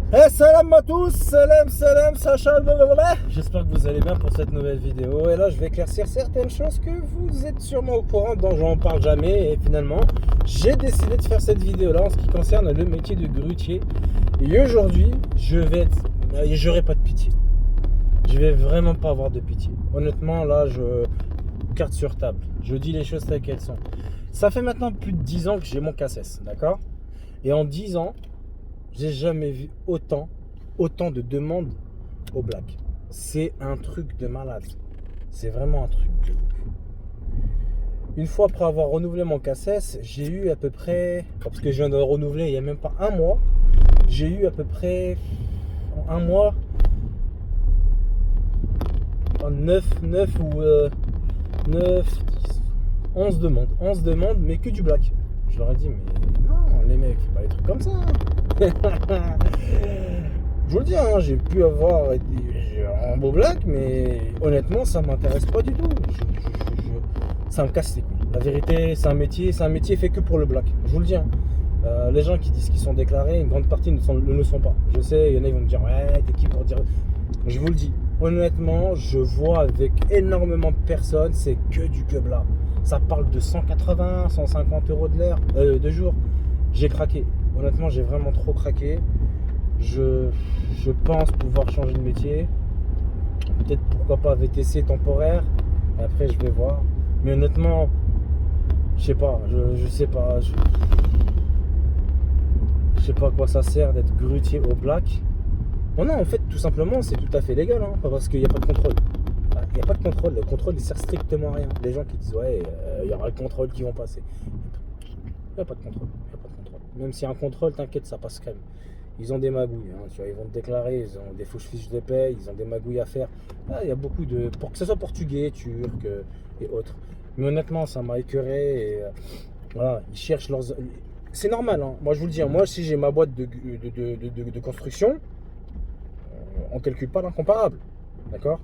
Salam à tous, salam, Sacha, blablabla. J'espère que vous allez bien pour cette nouvelle vidéo. Et là, je vais éclaircir certaines choses que vous êtes sûrement au courant, dont j'en parle jamais. Et finalement, j'ai décidé de faire cette vidéo-là en ce qui concerne le métier de grutier. Et aujourd'hui, j'aurai pas de pitié. Je vais vraiment pas avoir de pitié. Honnêtement, là, carte sur table. Je dis les choses telles qu'elles sont. Ça fait maintenant plus de 10 ans que j'ai mon CACES, d'accord? Et en 10 ans, j'ai jamais vu autant de demandes au black. C'est un truc de malade. C'est vraiment un truc de ouf. Une fois après avoir renouvelé mon CACES, j'ai eu à peu près, parce que je viens de le renouveler il n'y a même pas un mois, j'ai eu à peu près en un mois 9 ou 9, 10, 11 demandes. 11 demandes, mais que du black. Je leur ai dit, mais non, les mecs, faites pas des trucs comme ça. Je vous le dis, hein, j'ai pu avoir un beau black, mais honnêtement, ça m'intéresse pas du tout. Ça me casse les couilles. La vérité, c'est un métier fait que pour le black. Je vous le dis. Hein. Les gens qui disent qu'ils sont déclarés, une grande partie ne le sont pas. Je sais, il y en a qui vont me dire, ouais, t'es qui pour dire. Je vous le dis. Honnêtement, je vois avec énormément de personnes, c'est que du là. Ça parle de 180, 150 euros de l'heure, de jour. J'ai craqué. Honnêtement, j'ai vraiment trop craqué. Je pense pouvoir changer de métier. Peut-être pourquoi pas VTC temporaire. Et après, je vais voir. Mais honnêtement, je sais pas. Je sais pas. Je sais pas à quoi ça sert d'être grutier au black. Bon, non, en fait, tout simplement, c'est tout à fait légal. Hein, parce qu'il n'y a pas de contrôle. Il n'y a pas de contrôle. Le contrôle, il sert strictement à rien. Les gens qui disent, ouais, il y aura le contrôle qui vont passer. Il n'y a pas de contrôle. Même s'il y a un contrôle, t'inquiète, ça passe crème. Ils ont des magouilles, hein, tu vois, ils vont te déclarer, ils ont des fausses fiches de paie, ils ont des magouilles à faire. Ah, il y a beaucoup de. Pour que ce soit portugais, turc et autres. Mais honnêtement, ça m'a écœuré. Et, voilà, ils cherchent leurs. C'est normal, hein. Moi je vous le dis, hein, moi si j'ai ma boîte de construction, on ne calcule pas l'incomparable. D'accord?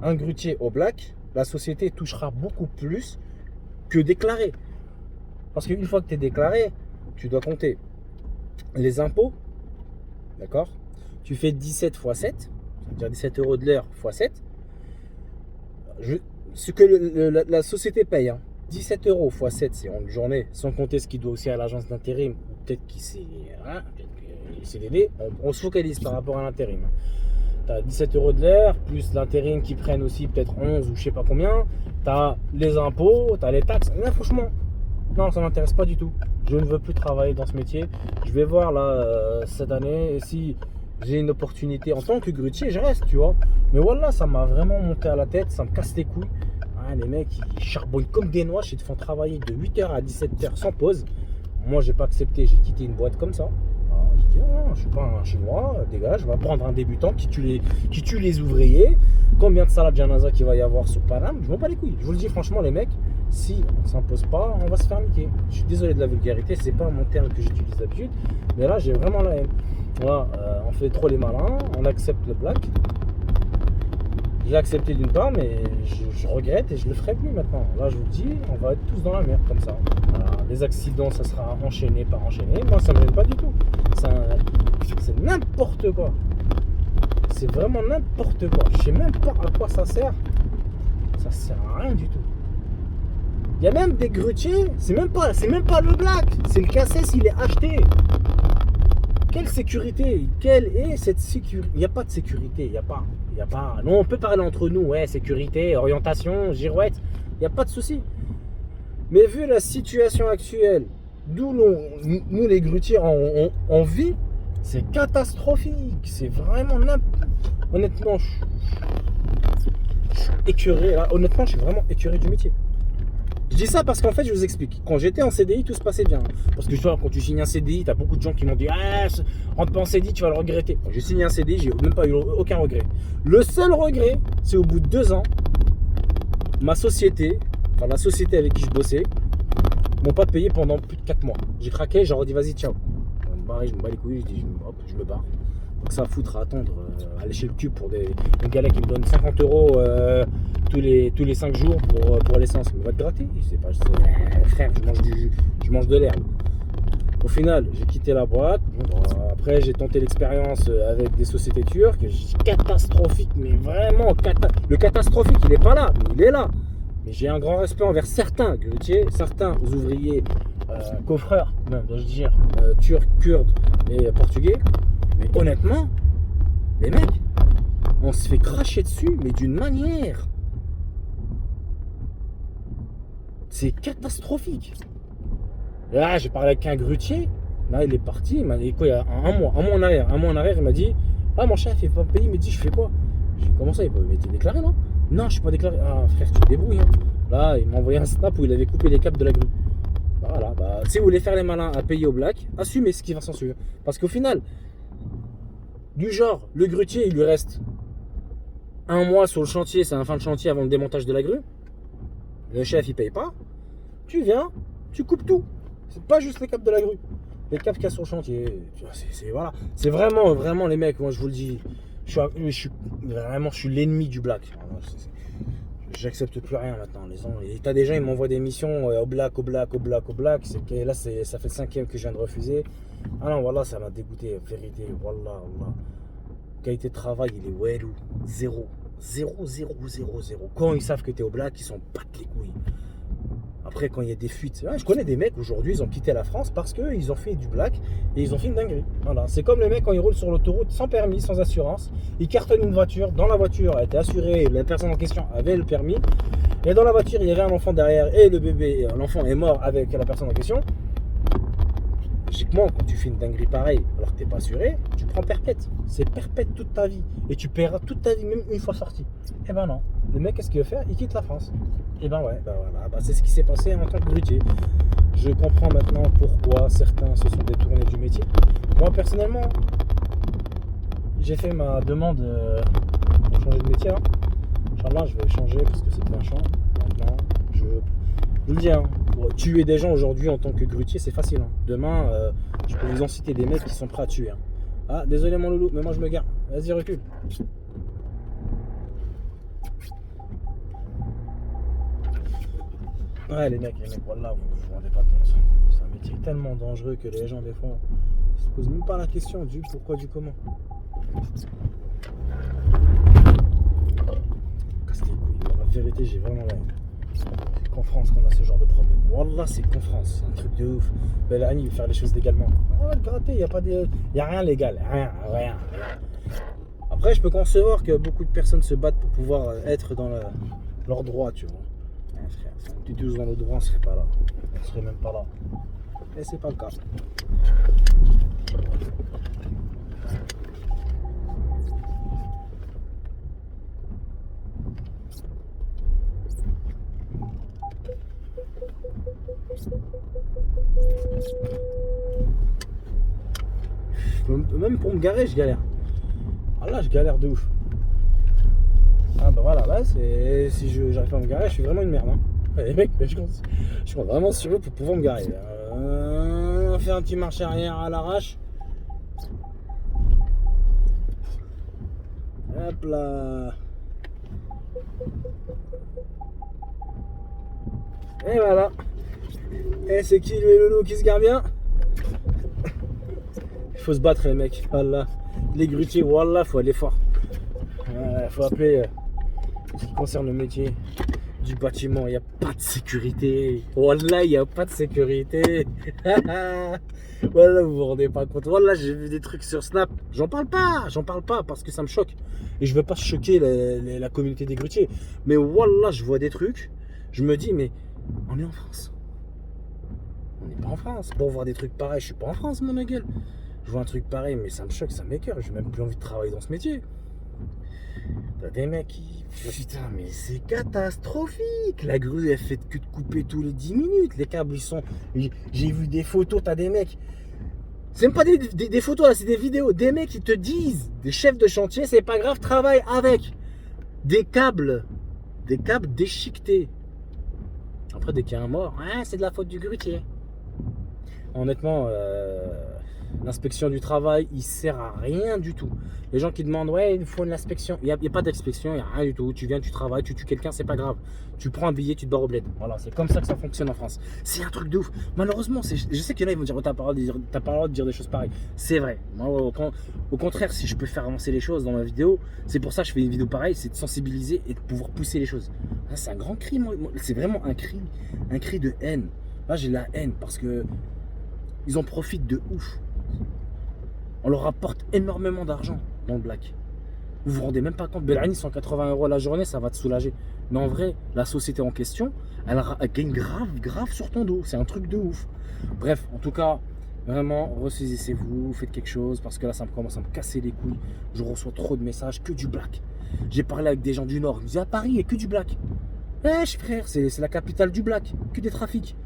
Un grutier au black, la société touchera beaucoup plus que déclaré. Parce qu'une fois que tu es déclaré, tu dois compter les impôts, d'accord? Tu fais 17 x 7, c'est-à-dire 17 euros de l'heure x 7. Ce que la société paye, hein, 17 euros x 7, c'est en une journée, sans compter ce qu'il doit aussi à l'agence d'intérim, ou peut-être qu'il s'est CDD, on se focalise par rapport à l'intérim. Tu as 17 euros de l'heure, plus l'intérim qui prennent aussi peut-être 11 ou je sais pas combien. Tu as les impôts, tu as les taxes. Là, franchement, non, ça m'intéresse pas du tout. Je ne veux plus travailler dans ce métier. Je vais voir là cette année si j'ai une opportunité en tant que grutier, je reste, tu vois. Mais voilà, ça m'a vraiment monté à la tête, ça me casse les couilles. Hein, les mecs, ils charbonnent comme des noix, ils te font travailler de 8h à 17h sans pause. Moi, j'ai pas accepté, j'ai quitté une boîte comme ça. Alors, je dis, non, je suis pas un chinois, dégage, je vais prendre un débutant qui tue les ouvriers. Combien de salades janaza qu'il va y avoir sur Paname, je m'en bats les couilles. Je vous le dis franchement, les mecs, si on ne s'impose pas, on va se faire niquer. Je suis désolé de la vulgarité, c'est pas mon terme que j'utilise d'habitude, mais là j'ai vraiment la haine. Voilà, on fait trop les malins, on accepte le black. J'ai accepté d'une part, mais je regrette et je le ferai plus maintenant. Là je vous le dis, on va être tous dans la merde comme ça. Voilà, les accidents, ça sera enchaîné par enchaîné. Moi ça me gêne pas du tout. C'est n'importe quoi. C'est vraiment n'importe quoi. Je sais même pas à quoi ça sert. Ça sert à rien du tout. Il y a même des grutiers, c'est même pas le black, c'est le CACES, il est acheté. Quelle sécurité? Quelle est cette sécurité? Il n'y a pas de sécurité, il n'y a pas. Non, on peut parler entre nous, ouais, sécurité, orientation, girouette, il n'y a pas de souci. Mais vu la situation actuelle, d'où nous les grutiers on vit, c'est catastrophique. C'est vraiment honnêtement, je suis écœuré là. Honnêtement, je suis vraiment écœuré du métier. Je dis ça parce qu'en fait, je vous explique. Quand j'étais en CDI, tout se passait bien. Parce que tu vois, quand tu signes un CDI, tu as beaucoup de gens qui m'ont dit ah, rentre pas en CDI, tu vas le regretter. J'ai signé un CDI, j'ai même pas eu aucun regret. Le seul regret, c'est au bout de 2 ans, ma société, enfin la société avec qui je bossais, m'ont pas payé pendant plus de 4 mois. J'ai craqué, j'ai redit vas-y, ciao. Je me bats les couilles, je me barre. Donc ça foutre à attendre, à lécher le cul pour des gars là qui me donnent 50 euros tous les 5 jours pour l'essence. Mais va te gratter, frère, je mange de l'herbe. Au final, j'ai quitté la boîte. Bon, Après, j'ai tenté l'expérience avec des sociétés turques. Catastrophique, mais vraiment le catastrophique, il n'est pas là, mais il est là. Mais j'ai un grand respect envers certains grutiers, certains ouvriers, coffreurs, même, dois-je dire, turcs, kurdes et portugais. Mais honnêtement, les mecs, on se fait cracher dessus, mais d'une manière. C'est catastrophique. Là, j'ai parlé avec un grutier. Là, il est parti. Il m'a dit quoi, il y a un mois en arrière, il m'a dit, ah, mon chef, il ne fait pas payer. Il m'a dit, je fais quoi? J'ai dit, comment ça, il t'es déclaré, non? Non, je suis pas déclaré. Ah, frère, tu te débrouilles. Hein. Là, il m'a envoyé un snap où il avait coupé les câbles de la grue. Voilà, bah, si vous voulez faire les malins à payer au black, assumez ce qui va s'en suivre. Parce qu'au final, du genre, le grutier, il lui reste un mois sur le chantier, c'est un fin de chantier avant le démontage de la grue. Le chef, il paye pas. Tu viens, tu coupes tout. C'est pas juste les câbles de la grue. Les câbles qu'il y a sur le chantier. Voilà. C'est vraiment les mecs, moi je vous le dis. Je suis l'ennemi du black. J'accepte plus rien maintenant. T'as des gens, ils m'envoient des missions au black. Là, ça fait le 5e que je viens de refuser. Ah non, voilà, ça m'a dégoûté. Vérité, wallah. Qualité de travail, il est welou. Zéro. Quand ils savent que t'es au black, ils s'en battent les couilles. Après, quand il y a des fuites, je connais des mecs aujourd'hui, ils ont quitté la France parce qu'ils ont fait du black et ils ont fait une dinguerie. Voilà. C'est comme les mecs quand ils roulent sur l'autoroute sans permis, sans assurance. Ils cartonnent une voiture. Dans la voiture, elle était assurée, la personne en question avait le permis. Et dans la voiture, il y avait un enfant derrière et le bébé, l'enfant est mort avec la personne en question. Logiquement, quand tu fais une dinguerie pareille alors que tu n'es pas assuré, tu prends perpète. C'est perpète toute ta vie. Et tu paieras toute ta vie, même une fois sorti. Eh ben non. Le mec, qu'est-ce qu'il veut faire? Il quitte la France. Et ben ouais, voilà. C'est ce qui s'est passé en tant que grutier. Je comprends maintenant pourquoi certains se sont détournés du métier. Moi, personnellement, j'ai fait ma demande pour changer de métier. Hein. Inch'Allah, je vais changer parce que c'est bien chiant. Maintenant, je vous le dis, hein, pour tuer des gens aujourd'hui en tant que grutier, c'est facile. Hein. Demain, je peux vous en citer des mecs qui sont prêts à tuer. Hein. Ah, désolé mon loulou, mais moi je me gare. Vas-y, recule. Ouais, les mecs, voilà, vous vous rendez pas compte. C'est un métier tellement dangereux que les gens, des fois, se posent même pas la question du pourquoi, du comment. Casse les couilles. La vérité, j'ai vraiment la haine. C'est qu'en France qu'on a ce genre de problème. Wallah, c'est qu'en France, c'est un truc de ouf. Belani veut faire les choses légalement. Ah, le gratter, il n'y a rien légal. Rien. Après, je peux concevoir que beaucoup de personnes se battent pour pouvoir être dans leurs droits, tu vois. Frère, si on était tous dans le droit, on serait pas là. On serait même pas là. Et c'est pas le cas. Même pour me garer, je galère. Ah là, je galère de ouf. Ah bah voilà, là, si j'arrive pas à me garer, je suis vraiment une merde. Hein. Les mecs, je compte vraiment sur eux pour pouvoir me garer. On fait un petit marché arrière à l'arrache. Hop là. Et voilà. Et c'est qui le loulou qui se gare bien? Il faut se battre les mecs. Voilà. Les grutiers, voilà, faut aller fort. Faut appeler ce qui concerne le métier du bâtiment. Il n'y a pas de sécurité. Voilà, il n'y a pas de sécurité. Voilà, vous vous rendez pas compte. Voilà, j'ai vu des trucs sur Snap. J'en parle pas parce que ça me choque. Et je veux pas choquer la communauté des grutiers. Mais voilà, je vois des trucs. Je me dis, mais on est en France. On n'est pas en France. Pour voir des trucs pareils, je suis pas en France, mon gueule. Je vois un truc pareil, mais ça me choque, ça m'écoeure. J'ai même plus envie de travailler dans ce métier. T'as des mecs qui... Putain, mais c'est catastrophique. La grue, elle fait que de couper tous les 10 minutes. Les câbles, ils sont... J'ai vu des photos, t'as des mecs... C'est même pas des photos, là, c'est des vidéos. Des mecs qui te disent, des chefs de chantier, c'est pas grave, travaille avec des câbles déchiquetés. Après, dès qu'il y a un mort, c'est de la faute du grutier. Honnêtement, L'inspection du travail, il sert à rien du tout. Les gens qui demandent, ouais, il nous faut une inspection. Il n'y a pas d'inspection, il n'y a rien du tout. Tu viens, tu travailles, tu tues quelqu'un, c'est pas grave. Tu prends un billet, tu te barres au bled. Voilà, c'est comme ça que ça fonctionne en France. C'est un truc de ouf. Malheureusement, je sais qu'il y en a, ils vont dire, oh, t'as pas le droit de dire des choses pareilles. C'est vrai. Moi, au contraire, si je peux faire avancer les choses dans ma vidéo, c'est pour ça que je fais une vidéo pareille, c'est de sensibiliser et de pouvoir pousser les choses. Là, c'est un grand cri, c'est vraiment un cri de haine. Là, j'ai la haine parce que ils en profitent de ouf. On leur apporte énormément d'argent dans le black. Vous vous rendez même pas compte. Belani, 180 € la journée, ça va te soulager. Mais en vrai, la société en question, elle gagne grave sur ton dos. C'est un truc de ouf. Bref, en tout cas, vraiment, ressaisissez-vous, faites quelque chose parce que là, ça commence à me casser les couilles. Je reçois trop de messages, que du black. J'ai parlé avec des gens du Nord. Ils me disaient, à Paris, il n'y a que du black. Wesh, frère, c'est la capitale du black. Que des trafics.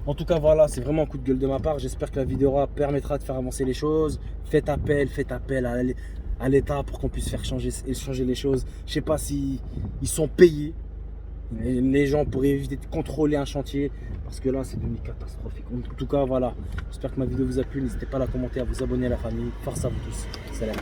En tout cas, voilà, c'est vraiment un coup de gueule de ma part. J'espère que la vidéo permettra de faire avancer les choses. Faites appel à l'État pour qu'on puisse faire changer les choses. Je sais pas si ils sont payés, les gens, pour éviter de contrôler un chantier. Parce que là, c'est devenu catastrophique. En tout cas, voilà. J'espère que ma vidéo vous a plu. N'hésitez pas à la commenter, à vous abonner à la famille. Force à vous tous. Salam.